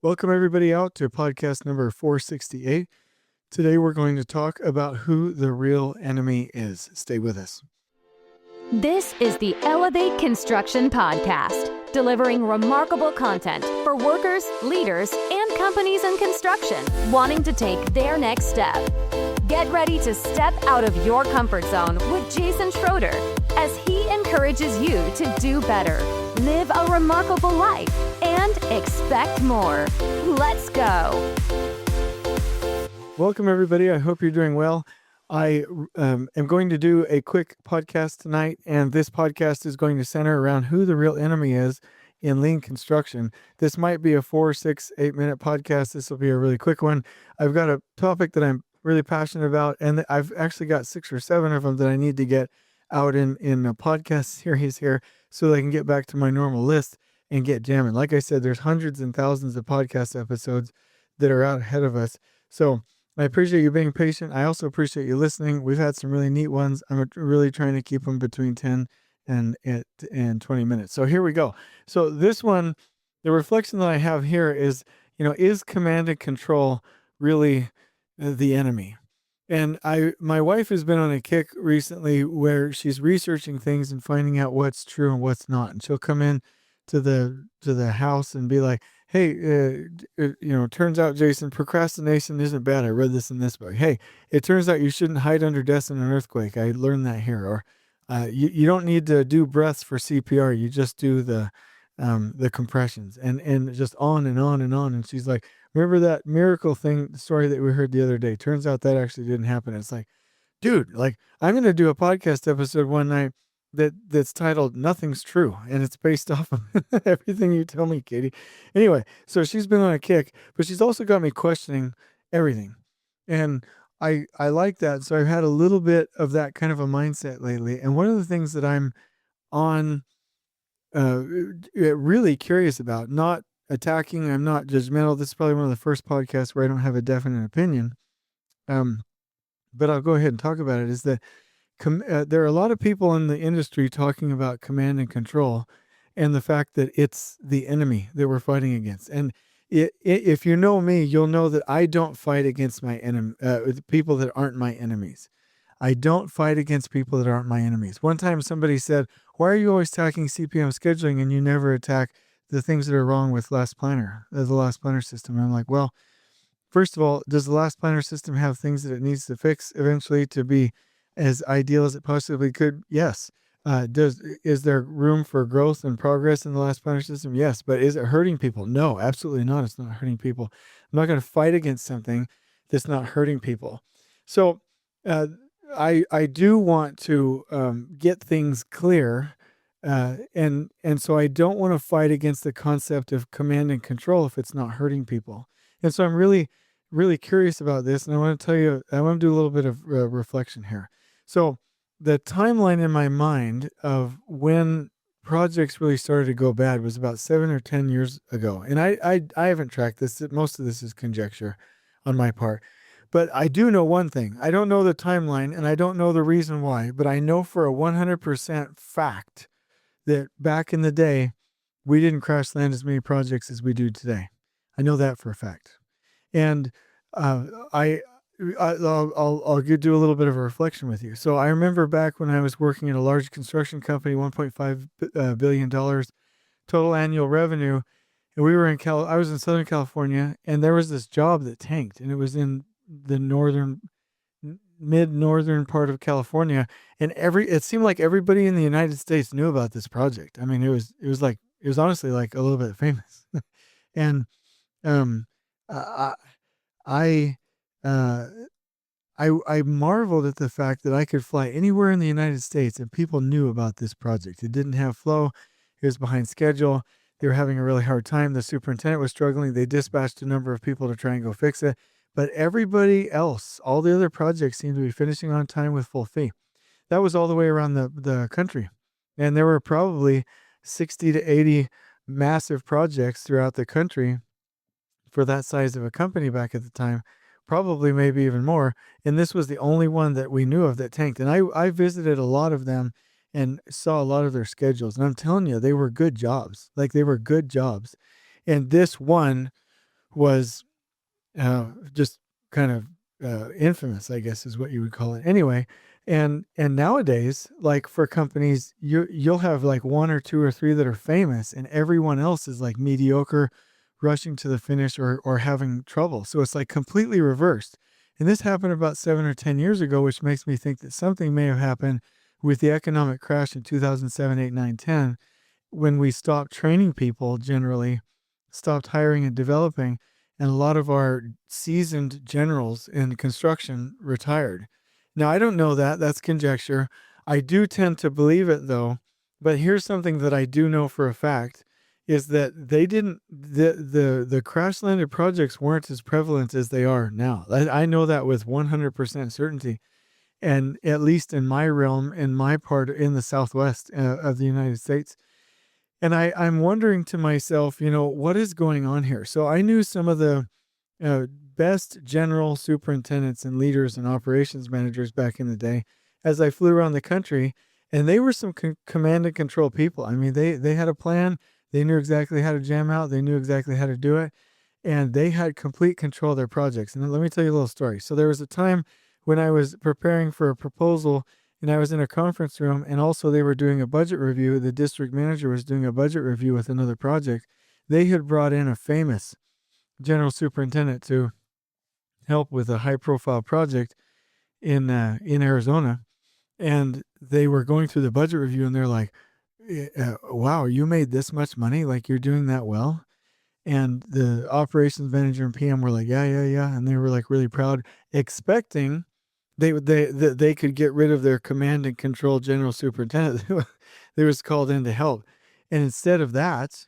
Welcome everybody out to podcast number 468. Today we're going to talk about who the real enemy is. Stay with us. This is the Elevate Construction Podcast, delivering remarkable content for workers, leaders, and companies in construction wanting to take their next step. Get ready to step out of your comfort zone with Jason Schroeder as he encourages you to do better, live a remarkable life, and expect more. Let's go. Welcome everybody. I hope you're doing well. I am going to do a quick podcast tonight, and this podcast is going to center around who the real enemy is in lean construction. This might be a 4, 6, 8 minute podcast. This will be a really quick one. I've got a topic that I'm really passionate about, and I've actually got 6 or 7 of them that I need to get out in a podcast series here so that I can get back to my normal list and get jamming. Like I said, there's hundreds and thousands of podcast episodes that are out ahead of us. So I appreciate you being patient. I also appreciate you listening. We've had some really neat ones. I'm really trying to keep them between 10 and 20 minutes. So here we go. So this one, the reflection that I have here is, is command and control really the enemy? And my wife has been on a kick recently where she's researching things and finding out what's true and what's not. And she'll come in to the house and be like, hey, turns out, Jason, procrastination isn't bad. I read this in this book. Hey, it turns out you shouldn't hide under desks in an earthquake. I learned that here. Or you don't need to do breaths for CPR. You just do the compressions and just on and on and on. And she's like, remember that miracle story that we heard the other day? Turns out that actually didn't happen. It's like, dude, I'm going to do a podcast episode one night that's titled Nothing's True, and it's based off of everything you tell me, Katie. Anyway, so she's been on a kick, but she's also got me questioning everything. And I like that. So I've had a little bit of that kind of a mindset lately. And one of the things that I'm on really curious about, not attacking, I'm not judgmental. This is probably one of the first podcasts where I don't have a definite opinion. But I'll go ahead and talk about it, is that there are a lot of people in the industry talking about command and control and the fact that it's the enemy that we're fighting against. And if you know me, you'll know that I don't fight against my enemy, people that aren't my enemies. I don't fight against people that aren't my enemies. One time somebody said, why are you always attacking CPM scheduling and you never attack the things that are wrong with the last planner system? And I'm like, well, first of all, does the last planner system have things that it needs to fix eventually to be as ideal as it possibly could? Yes. Is there room for growth and progress in the last planner system? Yes. But is it hurting people? No, absolutely not. It's not hurting people. I'm not going to fight against something that's not hurting people. So I do want to get things clear. And so I don't want to fight against the concept of command and control if it's not hurting people. And so I'm really, really curious about this. And I want to do a little bit of reflection here. So the timeline in my mind of when projects really started to go bad was about 7 or 10 years ago. And I haven't tracked this. Most of this is conjecture on my part. But I do know one thing. I don't know the timeline and I don't know the reason why, but I know for a 100% fact that back in the day, we didn't crash land as many projects as we do today. I know that for a fact. And I'll do a little bit of a reflection with you. So I remember back when I was working at a large construction company, $1.5 billion total annual revenue. And we were I was in Southern California, and there was this job that tanked, and it was in the mid-northern part of California. And it seemed like everybody in the United States knew about this project. I mean, it was honestly like a little bit famous. And I marveled at the fact that I could fly anywhere in the United States and people knew about this project. It didn't have flow. It was behind schedule. They were having a really hard time. The superintendent was struggling. They dispatched a number of people to try and go fix it. But everybody else, all the other projects seemed to be finishing on time with full fee. That was all the way around the country. And there were probably 60 to 80 massive projects throughout the country for that size of a company back at the time, probably maybe even more. And this was the only one that we knew of that tanked. And I visited a lot of them and saw a lot of their schedules. And I'm telling you, they were good jobs. Like, they were good jobs. And this one was just kind of infamous, I guess is what you would call it. Anyway, and nowadays, like for companies, you'll have like one or two or three that are famous, and everyone else is like mediocre, rushing to the finish or having trouble. So it's like completely reversed. And this happened about 7 or 10 years ago, which makes me think that something may have happened with the economic crash in 2007, 8, 9, 10, when we stopped training people generally, stopped hiring and developing, and a lot of our seasoned generals in construction retired. Now, I don't know that. That's conjecture. I do tend to believe it, though. But here's something that I do know for a fact is that they didn't the crash landed projects weren't as prevalent as they are now. I know that with 100% certainty. And at least in my realm, in my part in the Southwest of the United States. And I'm wondering to myself, what is going on here? So I knew some of the best general superintendents and leaders and operations managers back in the day as I flew around the country, and they were some command and control people. I mean, they had a plan. They knew exactly how to jam out. They knew exactly how to do it, and they had complete control of their projects. And let me tell you a little story. So there was a time when I was preparing for a proposal, and I was in a conference room, and also they were doing a budget review. The district manager was doing a budget review with another project. They had brought in a famous general superintendent to help with a high-profile project in Arizona, and they were going through the budget review, and they're like, "Wow, you made this much money? Like you're doing that well?" And the operations manager and PM were like, "Yeah, yeah, yeah," and they were like really proud, expecting they could get rid of their command and control general superintendent that was called in to help, and instead of that,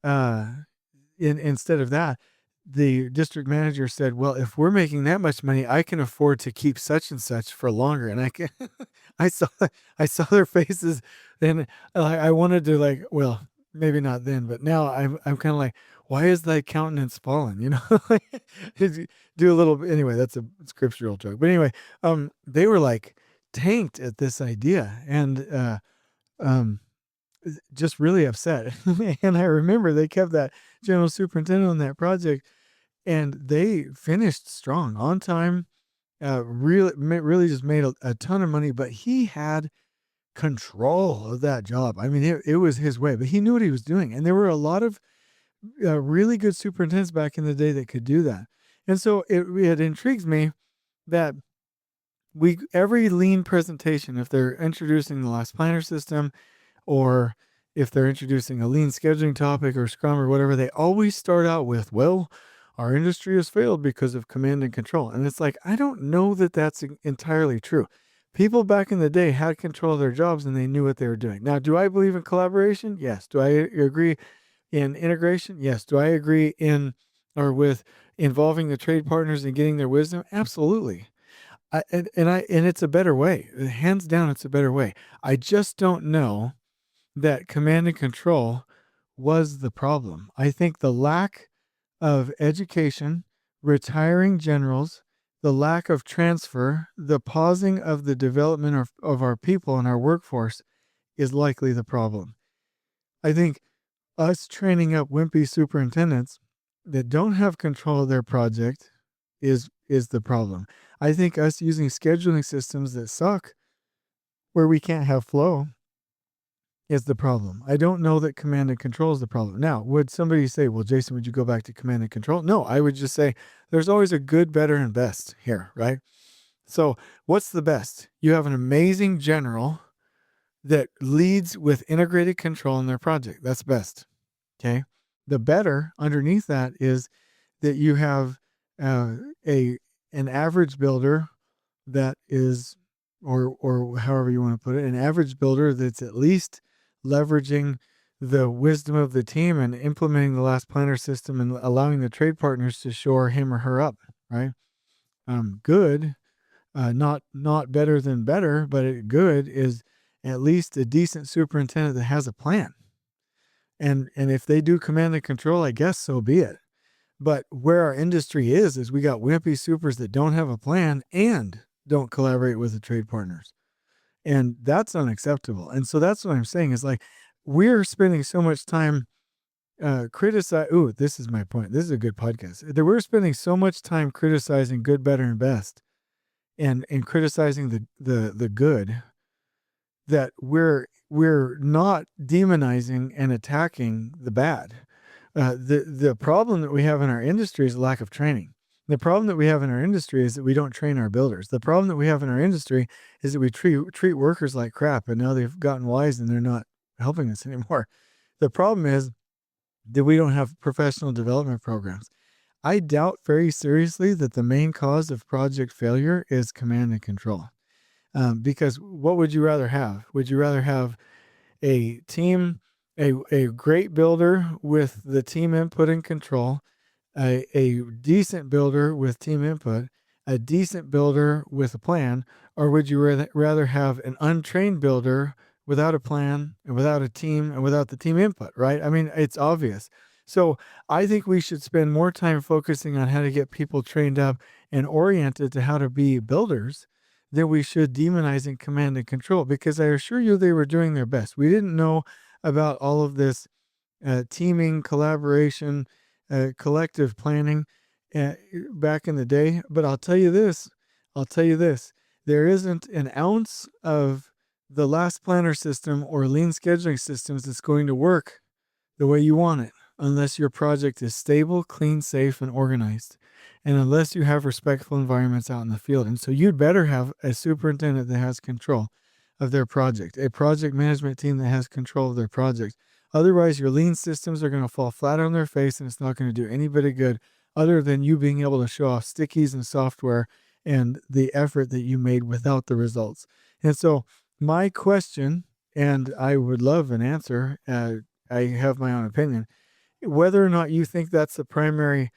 uh, instead of that, the district manager said, "Well, if we're making that much money, I can afford to keep such and such for longer." And I can, I saw, I saw their faces, and I wanted to like, well, maybe not then, but now I'm kind of like, why is thy countenance fallen? Like, do a little. Anyway, that's a scriptural joke. But anyway, they were like tanked at this idea, and um, just really upset. And I remember they kept that general superintendent on that project, and they finished strong on time. Really just made a ton of money, but he had control of that job. I mean, it was his way, but he knew what he was doing. And there were a lot of really good superintendents back in the day that could do that. And so it intrigues me that every lean presentation, if they're introducing the last planner system, or if they're introducing a lean scheduling topic or Scrum or whatever, they always start out with, well, our industry has failed because of command and control. And it's like, I don't know that that's entirely true. People back in the day had control of their jobs and they knew what they were doing. Now, do I believe in collaboration? Yes. Do I agree in integration? Yes. Do I agree with involving the trade partners and getting their wisdom? Absolutely. And it's a better way. Hands down, it's a better way. I just don't know that command and control was the problem. I think the lack of education, retiring generals, the lack of transfer, the pausing of the development of our people and our workforce is likely the problem. I think us training up wimpy superintendents that don't have control of their project is the problem. I think us using scheduling systems that suck, where we can't have flow, is the problem. I don't know that command and control is the problem. Now, would somebody say, well, Jason, would you go back to command and control? No, I would just say there's always a good, better, and best here, right? So what's the best? You have an amazing general that leads with integrated control in their project. That's best. Okay. The better underneath that is that you have an average builder that is, or however you want to put it, an average builder that's at least leveraging the wisdom of the team and implementing the last planner system and allowing the trade partners to shore him or her up, right? Good, not better than better, but good is at least a decent superintendent that has a plan. And if they do command and control, I guess so be it. But where our industry is we got wimpy supers that don't have a plan and don't collaborate with the trade partners. And that's unacceptable. And so that's what I'm saying is like, we're spending so much time criticize. Ooh, this is my point. This is a good podcast. That we're spending so much time criticizing good, better, and best, and criticizing the good, that we're not demonizing and attacking the bad. The problem that we have in our industry is a lack of training. The problem that we have in our industry is that we don't train our builders. The problem that we have in our industry is that we treat workers like crap, and now they've gotten wise and they're not helping us anymore. The problem is that we don't have professional development programs. I doubt very seriously that the main cause of project failure is command and control. Because what would you rather have? Would you rather have a team, a great builder with the team input and control, a decent builder with team input, a decent builder with a plan, or would you rather have an untrained builder without a plan and without a team and without the team input, right? I mean, it's obvious. So I think we should spend more time focusing on how to get people trained up and oriented to how to be builders than we should demonizing command and control, because I assure you they were doing their best. We didn't know about all of this teaming, collaboration, collective planning back in the day. But I'll tell you this, there isn't an ounce of the last planner system or lean scheduling systems that's going to work the way you want it unless your project is stable, clean, safe, and organized, and unless you have respectful environments out in the field. And so you'd better have a superintendent that has control of their project, a project management team that has control of their project. Otherwise, your lean systems are going to fall flat on their face, and it's not going to do any bit of good other than you being able to show off stickies and software and the effort that you made without the results. And so my question, and I would love an answer, I have my own opinion, whether or not you think that's the primary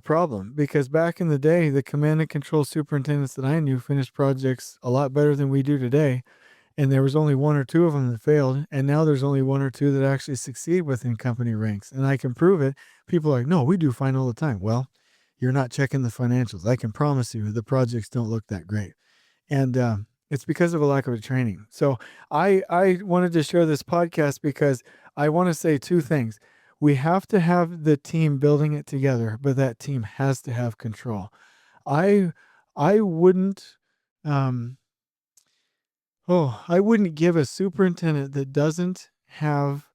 problem. Because back in the day, the command and control superintendents that I knew finished projects a lot better than we do today. And there was only one or two of them that failed. And now there's only one or two that actually succeed within company ranks. And I can prove it. People are like, no, we do fine all the time. Well, you're not checking the financials. I can promise you the projects don't look that great. And it's because of a lack of training. So I wanted to share this podcast because I want to say two things. We have to have the team building it together, but that team has to have control. I wouldn't I wouldn't give a superintendent that doesn't have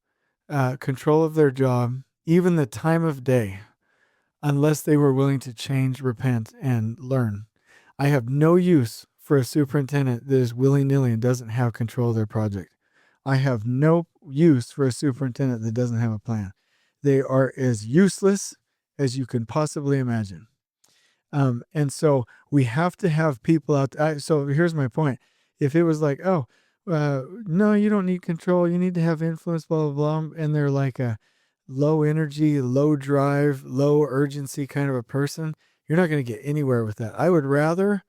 control of their job, even the time of day, unless they were willing to change, repent, and learn. I have no use for a superintendent that is willy-nilly and doesn't have control of their project. I have no use for a superintendent that doesn't have a plan. They are as useless as you can possibly imagine. And so we have to have people out. So here's my point. If it was like, no, you don't need control, you need to have influence, blah, blah, blah, and they're like a low energy, low drive, low urgency kind of a person, you're not going to get anywhere with that. I would rather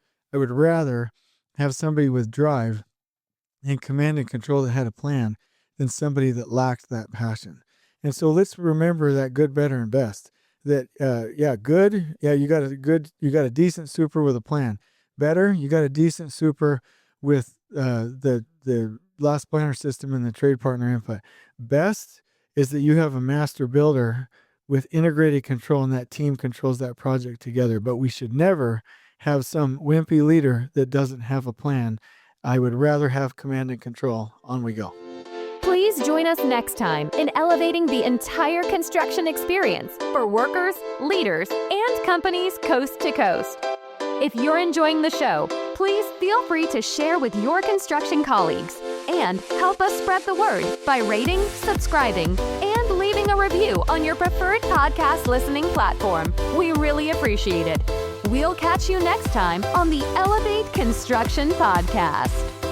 have somebody with drive and command and control that had a plan than somebody that lacked that passion. And so let's remember that good, better, and best. That good, you got a decent super with a plan. Better, you got a decent super with the last planner system and the trade partner input. Best is that you have a master builder with integrated control, and that team controls that project together. But we should never have some wimpy leader that doesn't have a plan. I would rather have command and control. On we go. Please join us next time in elevating the entire construction experience for workers, leaders, and companies coast to coast. If you're enjoying the show, please feel free to share with your construction colleagues and help us spread the word by rating, subscribing, and leaving a review on your preferred podcast listening platform. We really appreciate it. We'll catch you next time on the Elevate Construction Podcast.